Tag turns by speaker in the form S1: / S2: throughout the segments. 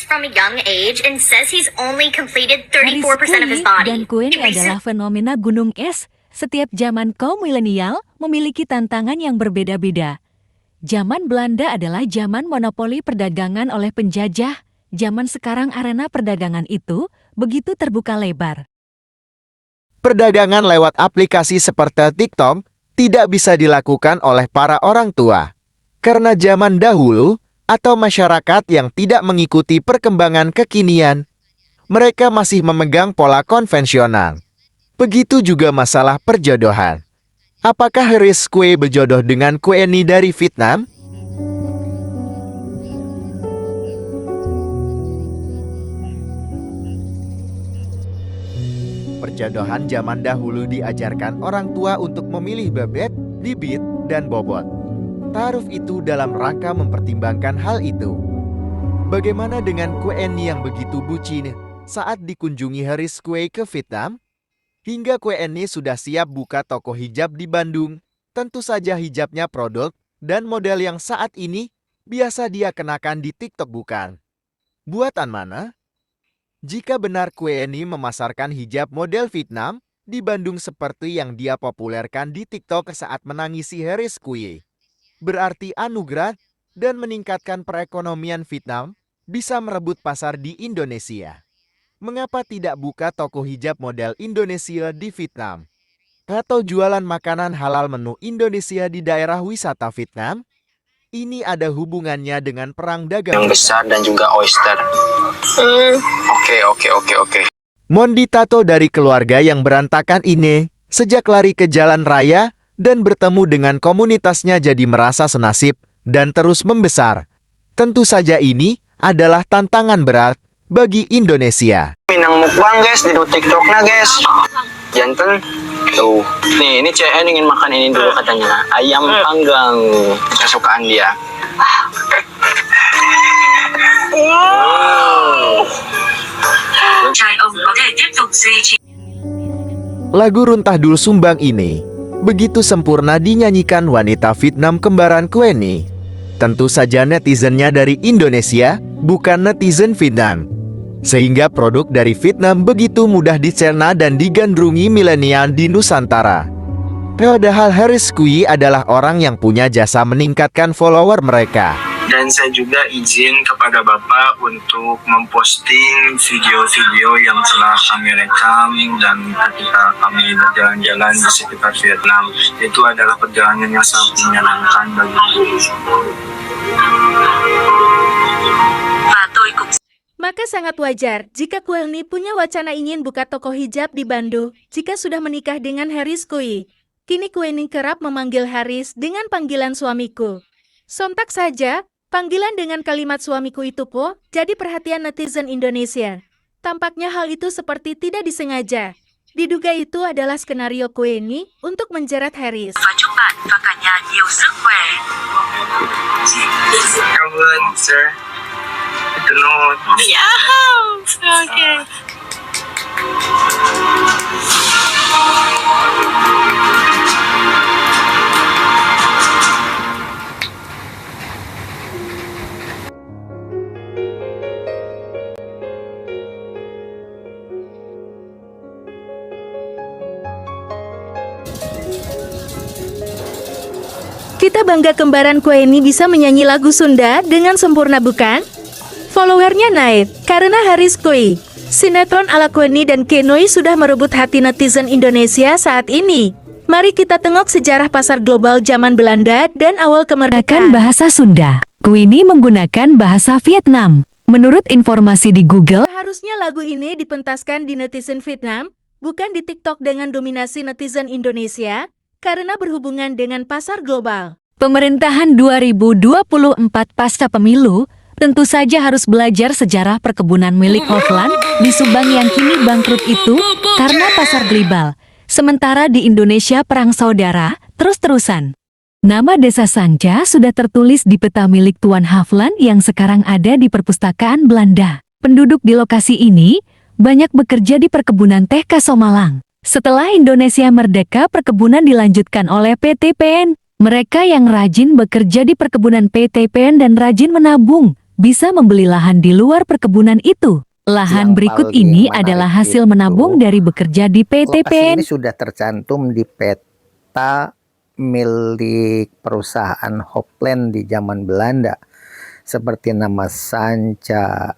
S1: from a young age and says he's only completed
S2: Haris
S1: 34% of his
S2: Kui
S1: body.
S2: dan Queenie adalah fenomena gunung es. Setiap zaman kaum milenial memiliki tantangan yang berbeda-beda. Zaman Belanda adalah zaman monopoli perdagangan oleh penjajah. Zaman sekarang arena perdagangan itu begitu terbuka lebar.
S3: Perdagangan lewat aplikasi seperti TikTok tidak bisa dilakukan oleh para orang tua. Karena zaman dahulu atau masyarakat yang tidak mengikuti perkembangan kekinian, mereka masih memegang pola konvensional. Begitu juga masalah perjodohan. Apakah Haris Kui berjodoh dengan Queenie dari Vietnam? Perjodohan zaman dahulu diajarkan orang tua untuk memilih bebek, bibit, dan bobot. Taruh itu dalam rangka mempertimbangkan hal itu. Bagaimana dengan Queenie yang begitu bucin saat dikunjungi Haris Kui ke Vietnam? Hingga Queenie sudah siap buka toko hijab di Bandung. Tentu saja hijabnya produk dan model yang saat ini biasa dia kenakan di TikTok bukan? Buatan mana? Jika benar Queenie memasarkan hijab model Vietnam di Bandung seperti yang dia populerkan di TikTok saat menangisi Haris Kui, berarti anugerah dan meningkatkan perekonomian Vietnam bisa merebut pasar di Indonesia. Mengapa tidak buka toko hijab model Indonesia di Vietnam? Atau jualan makanan halal menu Indonesia di daerah wisata Vietnam? Ini ada hubungannya dengan perang dagang
S4: yang besar dan juga oyster. Oke.
S3: Mondi tato dari keluarga yang berantakan ini sejak lari ke jalan raya dan bertemu dengan komunitasnya jadi merasa senasib dan terus membesar. Tentu saja ini adalah tantangan berat bagi Indonesia.
S4: Minang mukbang guys di TikTok na guys. Jantan tuh. Nih, ini cewek ingin makan ini dulu katanya. Ayam panggang kesukaan dia.
S3: Lagu Runtah Dul Sumbang ini begitu sempurna dinyanyikan wanita Vietnam kembaran Queenie. Tentu saja netizennya dari Indonesia, bukan netizen Vietnam. Sehingga produk dari Vietnam begitu mudah dicerna dan digandrungi milenial di Nusantara. Padahal Haris Kui adalah orang yang punya jasa meningkatkan follower mereka.
S4: Dan saya juga izin kepada Bapak untuk memposting video-video yang telah kami rekam dan ketika kami berjalan-jalan di sekitar Vietnam. Itu adalah perjalanan yang sangat menyenangkan bagiku.
S2: Maka sangat wajar jika Queenie punya wacana ingin buka toko hijab di Bandung jika sudah menikah dengan Haris Kui. Kini Queenie kerap memanggil Haris dengan panggilan suamiku. Sontak saja, panggilan dengan kalimat suamiku itu po jadi perhatian netizen Indonesia. Tampaknya hal itu seperti tidak disengaja. Diduga itu adalah skenario Queenie untuk menjerat Haris.
S4: Cảm ơn, sir. Tenut.
S1: Okay.
S2: Kita bangga kembaran Queenie bisa menyanyi lagu Sunda dengan sempurna bukan? Followernya naik karena Haris Kui. Sinetron ala Queenie dan Kenoi sudah merebut hati netizen Indonesia saat ini. Mari kita tengok sejarah pasar global zaman Belanda dan awal kemerdekaan. Bahasa Sunda. Queenie menggunakan bahasa Vietnam. Menurut informasi di Google, harusnya lagu ini dipentaskan di netizen Vietnam, bukan di TikTok dengan dominasi netizen Indonesia, karena berhubungan dengan pasar global. Pemerintahan 2024 pasca pemilu tentu saja harus belajar sejarah perkebunan milik Hofland di Subang yang kini bangkrut itu karena pasar global. Sementara di Indonesia perang saudara terus-terusan. Nama desa Sanja sudah tertulis di peta milik Tuan Hofland yang sekarang ada di perpustakaan Belanda. Penduduk di lokasi ini banyak bekerja di perkebunan teh Kasomalang. Setelah Indonesia merdeka, perkebunan dilanjutkan oleh PT PN. Mereka yang rajin bekerja di perkebunan PT PN dan rajin menabung
S5: bisa membeli lahan di luar perkebunan itu. Lahan
S6: Yang
S5: berikut
S6: paling
S5: ini
S6: menarik
S5: adalah hasil
S6: itu,
S5: menabung dari bekerja di PT
S6: lokasi
S5: PN.
S6: ini sudah tercantum di peta milik perusahaan Hopland di zaman Belanda, seperti nama Sanca.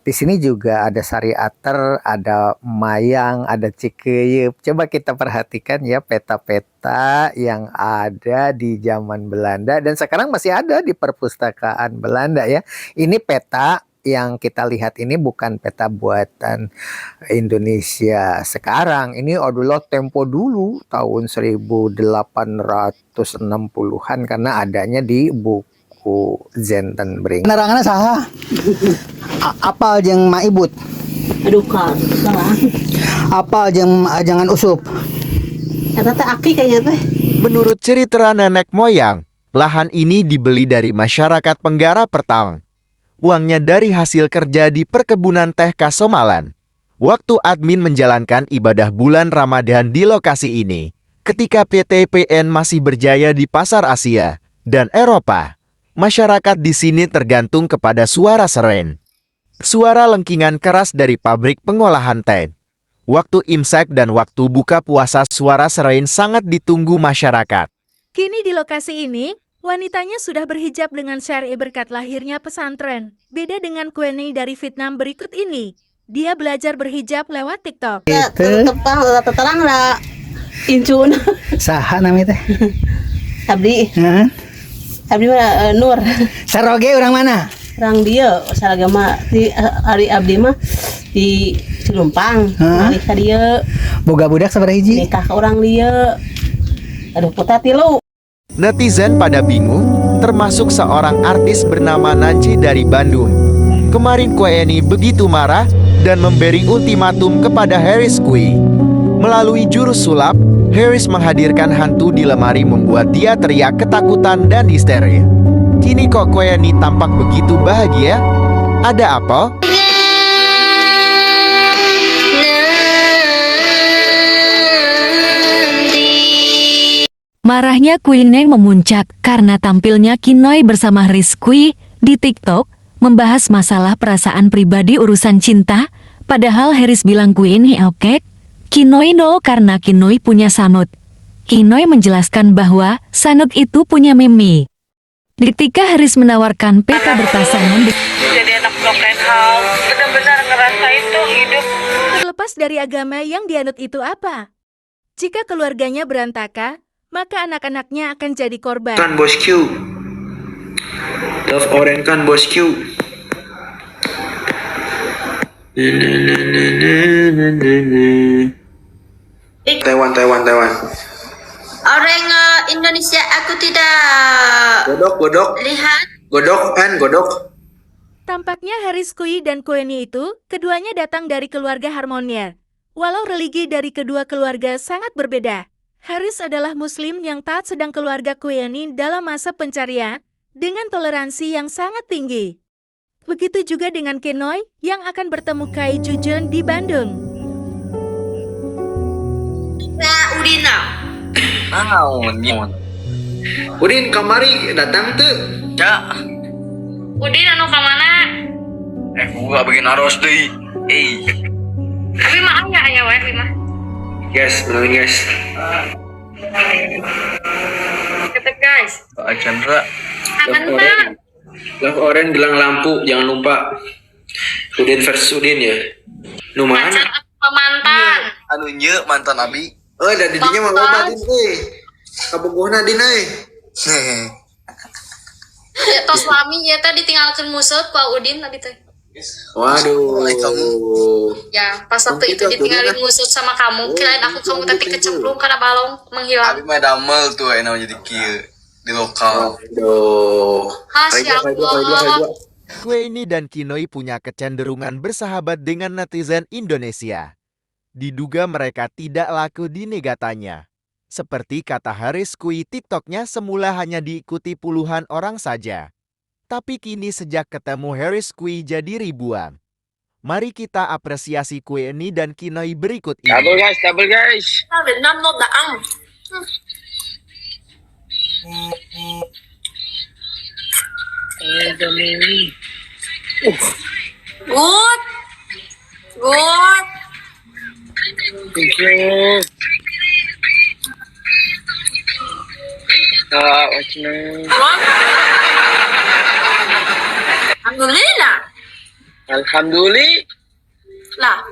S6: Di sini juga ada Sariater, ada Mayang, ada Cikeyup. Coba kita perhatikan ya peta-peta yang ada di zaman Belanda dan sekarang masih ada di perpustakaan Belanda ya. Ini peta yang kita lihat ini bukan peta buatan Indonesia sekarang. Ini adalah tempo dulu tahun 1860-an karena adanya di buku Zentenbrink.
S7: Penerangannya saha? Apal jeung maibut.
S8: Aduh kan, salah.
S7: Apal jeung jangan usup.
S8: Kata teh aki kayaknya teh.
S3: Menurut cerita nenek moyang, lahan ini dibeli dari masyarakat Penggara Pertang. Uangnya dari hasil kerja di perkebunan teh Kasomalan. Waktu admin menjalankan ibadah bulan Ramadan di lokasi ini, ketika PT PN masih berjaya di pasar Asia dan Eropa, masyarakat di sini tergantung kepada suara seren. Suara lengkingan keras dari pabrik pengolahan teh. Waktu Imsak dan waktu buka puasa suara seren sangat ditunggu masyarakat.
S2: Kini di lokasi ini, wanitanya sudah berhijab dengan syar'i berkat lahirnya pesantren. Beda dengan Queenie dari Vietnam berikut ini. Dia belajar berhijab lewat TikTok.
S8: Tepang terang lah. Incun.
S7: Saha namanya teh?
S8: Abdi.
S7: Heeh.
S8: Abdi mah Nur.
S7: Saroge orang mana?
S8: Orang dia saragama di hari abdi mah di Cilumpang. Hari ka dieu
S7: Boga budak sabaraha hiji?
S8: nikah ke orang dia. Aduh putra tilu.
S3: Netizen pada bingung, termasuk seorang artis bernama Nanci dari Bandung. Kemarin Queenie begitu marah dan memberi ultimatum kepada Harris Kui. Melalui jurus sulap, Harris menghadirkan hantu di lemari membuat dia teriak ketakutan dan histeria. Kini kok Queenie tampak begitu bahagia? Ada apa?
S5: Marahnya Queenie memuncak karena tampilnya Kinoy bersama Rizky di TikTok membahas masalah perasaan pribadi urusan cinta, padahal Harris bilang Queenie oke. Kinoy no karena Kinoy punya sanut. Kinoy menjelaskan bahwa sanut itu punya Mimi. Ketika Harris menawarkan peta berpasangan
S1: Jadi anak broken house, benar-benar ngerasain tuh hidup.
S2: Terlepas dari agama yang dianut itu apa? Jika keluarganya berantakan, maka anak-anaknya akan jadi korban.
S4: Kan bosku. Love orange kan bosku. Taiwan.
S1: Orang Indonesia aku tidak
S4: Godok.
S1: lihat.
S4: Godok.
S2: Tampaknya Harris Kui dan Queenie itu, keduanya datang dari keluarga harmonier. Walau religi dari kedua keluarga sangat berbeda. Harris adalah muslim yang taat sedang keluarga Queenie dalam masa pencarian, dengan toleransi yang sangat tinggi. Begitu juga dengan Kinoy yang akan bertemu Kai Jujun di Bandung.
S1: Nah, Udina.
S4: Udin kamari datang tuh.
S1: Udin anu ka mana?
S9: Gua bikin aros deh.
S1: Tapi mah aya wae mah.
S4: Yes.
S1: Kata guys.
S9: Pak Chandra.
S1: Aman mah.
S4: Love orange gelang lampu jangan lupa. Udin versus Udin ya. Nu mana?
S1: Pacar atau mantan?
S9: Anu nye mantan abi.
S4: Dan didinya mah loba Din kabogohna Din
S1: Tos suami ya tadi ditinggalkan musut ku Udin tadi teh.
S4: Waduh.
S1: Ya, pas waktu itu ditinggalin musut sama kamu, kirain aku kamu tadi kecemplung karena balong menghilang.
S9: Abi mah damel tuh enak jadi kieu di lokal.
S4: Aduh.
S1: Masya Allah.
S3: Queenie dan Kinoy punya kecenderungan bersahabat dengan netizen Indonesia. Diduga mereka tidak laku di negatanya. Seperti kata Harris Kui, TikToknya semula hanya diikuti puluhan orang saja. Tapi kini sejak ketemu Harris Kui jadi ribuan. Mari kita apresiasi Queenie dan Kinoy berikut ini.
S4: Double guys.
S1: Việt Nam nó đã ăn. Good. Good.
S4: Thank you. What's name?
S1: Good. Alhamdulillah.
S4: Alhamdulillah.
S1: Lah.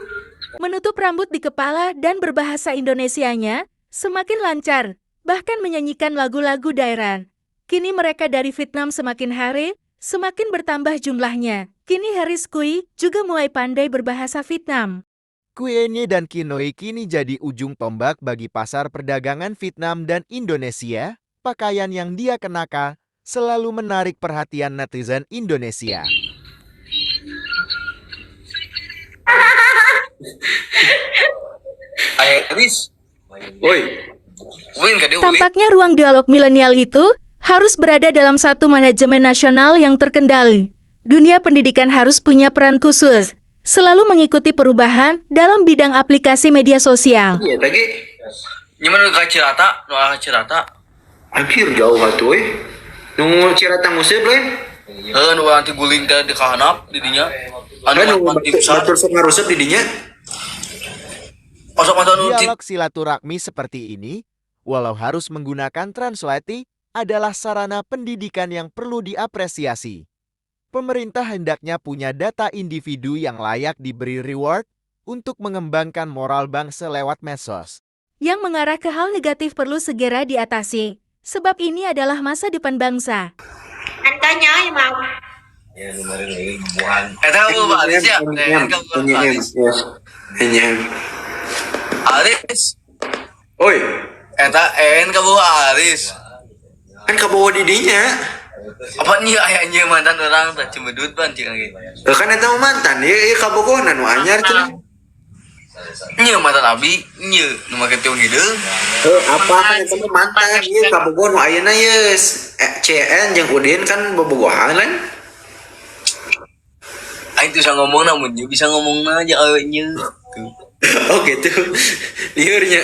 S2: Menutup rambut di kepala dan berbahasa Indonesianya semakin lancar, bahkan menyanyikan lagu-lagu daerah. Kini mereka dari Vietnam semakin hari, semakin bertambah jumlahnya. Kini Haris Kui juga mulai pandai berbahasa Vietnam.
S3: Queenie dan Kinoi kini jadi ujung tombak bagi pasar perdagangan Vietnam dan Indonesia. Pakaian yang dia kenakan selalu menarik perhatian netizen Indonesia.
S9: Aris. Woi. Win ka dia uli.
S2: Tampaknya ruang dialog milenial itu harus berada dalam satu manajemen nasional yang terkendali. Dunia pendidikan harus punya peran khusus, selalu mengikuti perubahan dalam bidang aplikasi media sosial.
S9: Iya, lagi. Nyaman ka Cirata, nu ka Cirata.
S4: Anjir jauh atuh nu Cirata nguseup lain.
S9: Heuh nu nanti guling teh di kahanap di dinya. Anu mati besar.
S4: Batur sok ngaruseup di dinya.
S9: Osok mata nu
S3: Dialog silaturahmi seperti ini, walau harus menggunakan translate, adalah sarana pendidikan yang perlu diapresiasi. Pemerintah hendaknya punya data individu yang layak diberi reward untuk mengembangkan moral bangsa lewat medsos.
S2: Yang mengarah ke hal negatif perlu segera diatasi, sebab ini adalah masa depan bangsa.
S1: Anh có nhớ em không?
S9: Eta apa Pak Aris ya?
S4: Em.
S9: Aris.
S4: Oi,
S9: Eta ka Aris.
S4: kan kabawa di dinya.
S9: Apa nya aya nya mantan orang teh cemedut ban cing lagi.
S4: Kan eta mah mantan, ieu kabogohna nu anyar cenah.
S9: Nya mantan abi, nya nu make tiung hideung.
S4: Apa kan eta mah mantan, ieu kabogoh nu ayeuna ieu CN jeung Udin kan bobogohan lain.
S9: Aing tuh bisa ngomong namun nya bisa ngomongna aja awe nya.
S4: Oh gitu. Liurnya.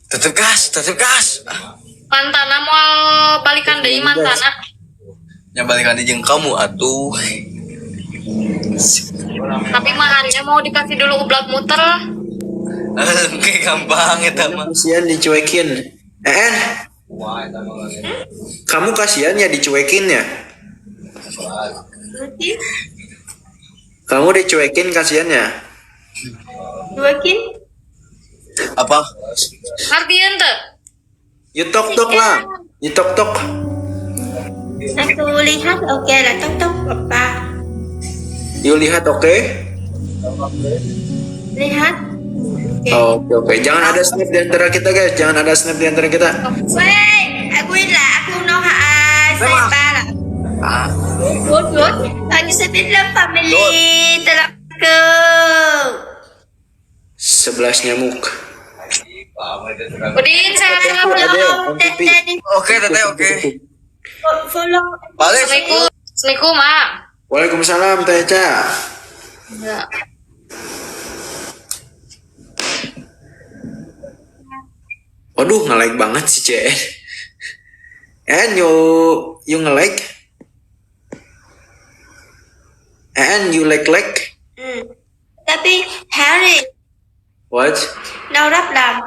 S9: Tetep gas.
S1: Mantana mau balikan deui mantana.
S9: Nya balikan di jeung kamu atuh.
S1: Tapi mah harinya mau dikasih dulu ublak muter.
S9: Oke, gampang eta mah.
S4: Kasihan dicuekin. Kamu kasihan ya dicuekin ya? Kamu dicuekin kasihan ya?
S1: Cuekin?
S9: Apa?
S1: Ngertiin tuh?
S4: You tok lah. You tok.
S1: Aku lihat oke lah tok apa?
S4: You lihat oke?
S1: Lihat.
S4: Oke. Jangan ada snap di antara kita guys. Jangan ada snap di antara kita.
S1: Wait, aku know saya para. Good. Lagi sebelah family terlaku.
S4: 11 nyamuk.
S1: Udin, saya belum.
S9: Oke, teteh oke.
S1: Follow.
S9: Balik.
S1: Assalamualaikum, Mak.
S4: Waalaikumsalam Teh Ca.
S1: Ya.
S4: Waduh, nge-like banget si CN. You nge-like? And you like?
S1: Tapi Harry,
S4: What?
S1: đâu rất lầm.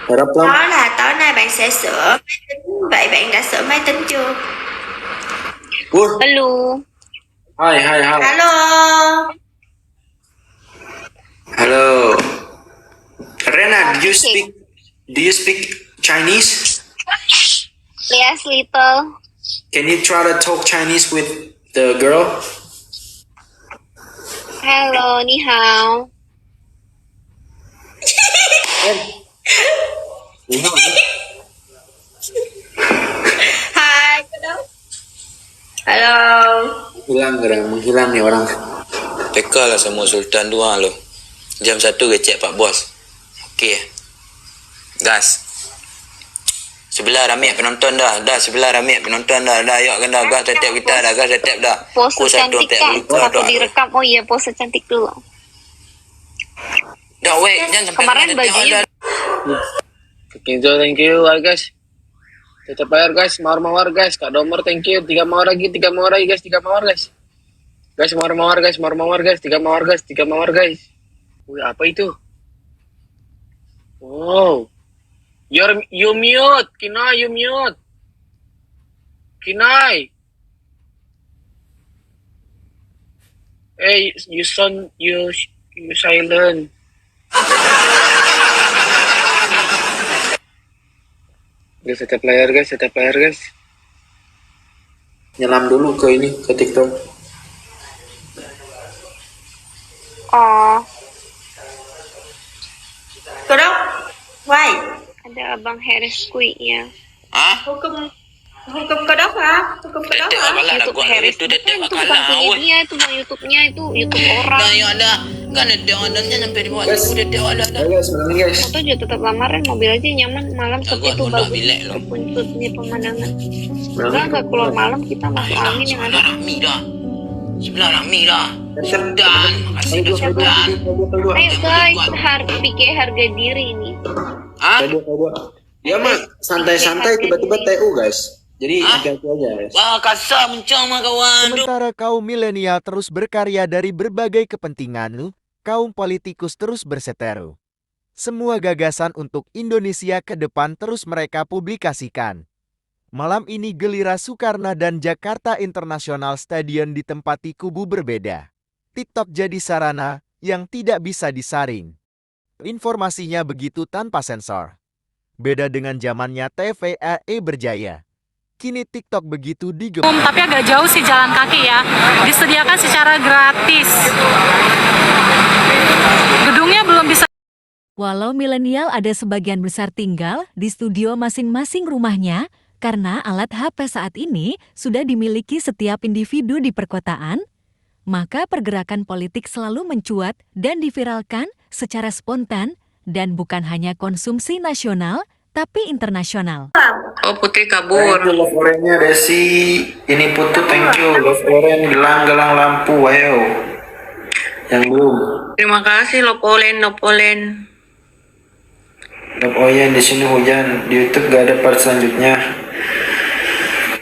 S4: Harap lắm.
S1: Đó là tối nay bạn sẽ sửa máy tính. Vậy bạn đã sửa máy tính chưa? Hello.
S4: Hi.
S1: Hello.
S4: Hello. Rena, do you speak Chinese?
S1: Yes, little.
S4: Can you try to talk Chinese with the girl?
S1: Hello, ni hao. Hai, halo.
S4: Menghilang nih orang.
S10: Teka lah sama Sultan dua lo. Jam 1 kecek Pak Bos. Okey. Gas. Sebelah ramai penonton dah. Sebelah ramai penonton dah. Yuk kan dah. Gas tetap kita dah. Gas tetap dah.
S1: Pose cantik kan? Waktu direkam. Oh iya, pose cantik dulu.
S10: Dah wait. Jangan sampai
S1: Kemarin bajunya
S10: Thank you guys.
S9: Cecep player guys, mawar guys, Kak Domer thank you. 3 mawar lagi guys, 3 mawar guys. Guys, mawar guys, 3 mawar guys. Wih, apa itu? Wow. You mute, Kinai, you mute. Kinai. Hey, you silent. Guys, set player guys. Nyelam dulu ke TikTok.
S1: Oh,
S8: Kodok, why?
S1: ada Abang Harris Kui-nya.
S10: Hah?
S8: Hukum kodok ah? Hukum kodok
S10: Detik
S8: ah?
S10: kalah
S1: YouTube
S10: gua
S1: Harris
S10: itu
S1: bukan,
S10: detik
S1: itu bukan
S10: kalah.
S1: punya dia, itu bukan YouTube-nya, itu YouTube orang.
S10: Nah, yang ada kan ada sampai dibuat itu detik ada.
S9: Guys, guys.
S1: Foto juga tetap lamaran, mobil aja nyaman, malam sepi
S10: Gua
S1: itu
S10: mundur
S1: bagus.
S10: bilik loh.
S1: Puncut-puncut pemandangan. Enggak keluar malam, kita masuk angin yang ada.
S10: Sebelah Rami dah. Sultan, makasih dah Sultan.
S1: Ayo guys, pikir harga diri ini.
S10: Hah?
S9: Ya mah santai-santai tiba-tiba TU guys. Jadi hati-hati aja guys.
S10: Wah, kasar mencong kawan.
S3: Sementara kaum milenial terus berkarya dari berbagai kepentingan, kaum politikus terus berseteru. Semua gagasan untuk Indonesia ke depan terus mereka publikasikan. Malam ini Gelira Soekarno dan Jakarta International Stadium ditempati kubu berbeda. TikTok jadi sarana yang tidak bisa disaring. Informasinya begitu tanpa sensor. Beda dengan zamannya TVRI berjaya. Kini TikTok begitu digemari.
S11: Tapi agak jauh sih jalan kaki ya. Disediakan secara gratis. Gedungnya belum bisa.
S5: Walau milenial ada sebagian besar tinggal di studio masing-masing rumahnya, karena alat HP saat ini sudah dimiliki setiap individu di perkotaan, maka pergerakan politik selalu mencuat dan diviralkan secara spontan dan bukan hanya konsumsi nasional, tapi internasional.
S10: Oh, Putri kabur.
S9: Thank you love orange-nya Desi. Ini Putu thank you. Love orange gelang lampu ayo. Yang belum.
S10: Terima kasih Lopolen.
S9: Love orange di sini hujan. Di YouTube gak ada part selanjutnya.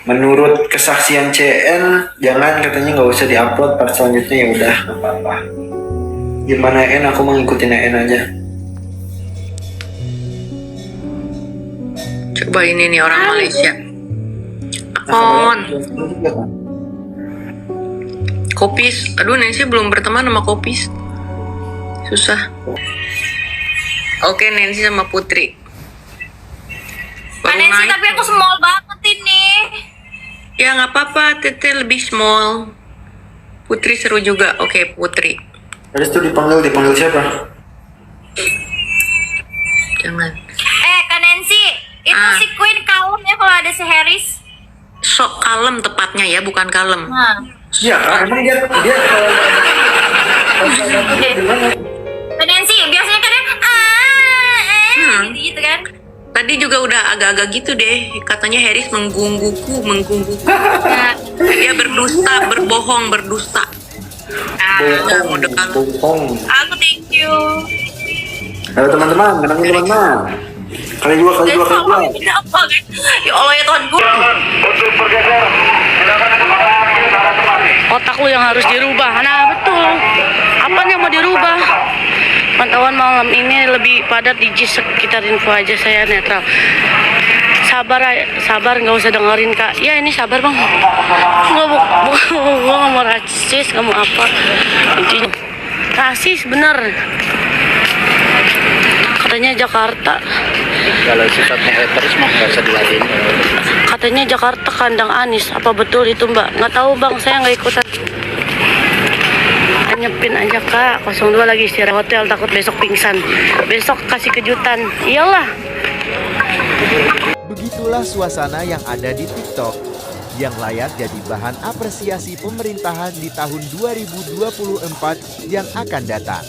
S9: Menurut kesaksian CN, jangan katanya nggak usah diupload part selanjutnya, ya udah nggak apa-apa. Gimana En? Aku mau ngikutin En aja.
S10: Coba ini nih orang Malaysia. Akon. Kopis. Aduh, Nancy belum berteman sama Kopis. Susah. Oke, Nancy sama Putri. Baru
S1: Nancy,
S10: naik.
S1: tapi aku small banget ini.
S10: Ya nggak apa-apa, Tete lebih small. Putri seru juga. Oke, Putri.
S9: Terus tuh dipanggil siapa?
S10: Jangan.
S1: Kak Nancy, itu si Queen kalem ya kalau ada si Harris.
S10: Sok kalem tepatnya ya, bukan kalem.
S1: Nah.
S9: Iya, emang dia
S1: Kak Nancy, biasanya kan gitu kan.
S10: Tadi juga udah agak-agak gitu deh. Katanya Harris menggungguku.
S1: Nah,
S10: Dia berbohong, berdusta.
S9: bohong.
S1: aku thank you.
S9: Halo teman-teman, menangin teman-teman. Kali dua.
S1: Apa kan? Ya Allah ya Tuhan gue.
S11: Otak lu yang harus dirubah. Nah betul. Apa yang mau dirubah? Pantauan malam ini lebih padat di sekitar info aja, saya netral. Sabar nggak usah dengerin Kak. Ya ini sabar bang. Gua nggak mau rasis, nggak mau apa. Intinya rasis bener. Katanya Jakarta.
S9: Kalau sifatnya haters mah nggak usah diladenin.
S11: Katanya Jakarta kandang Anies. Apa betul itu Mbak? Nggak tahu Bang, saya nggak ikutan. Nyepin aja Kak, 02 lagi istirahat hotel, takut besok pingsan. Besok kasih kejutan. Iyalah.
S3: Begitulah suasana yang ada di TikTok, yang layak jadi bahan apresiasi pemerintahan di tahun 2024 yang akan datang.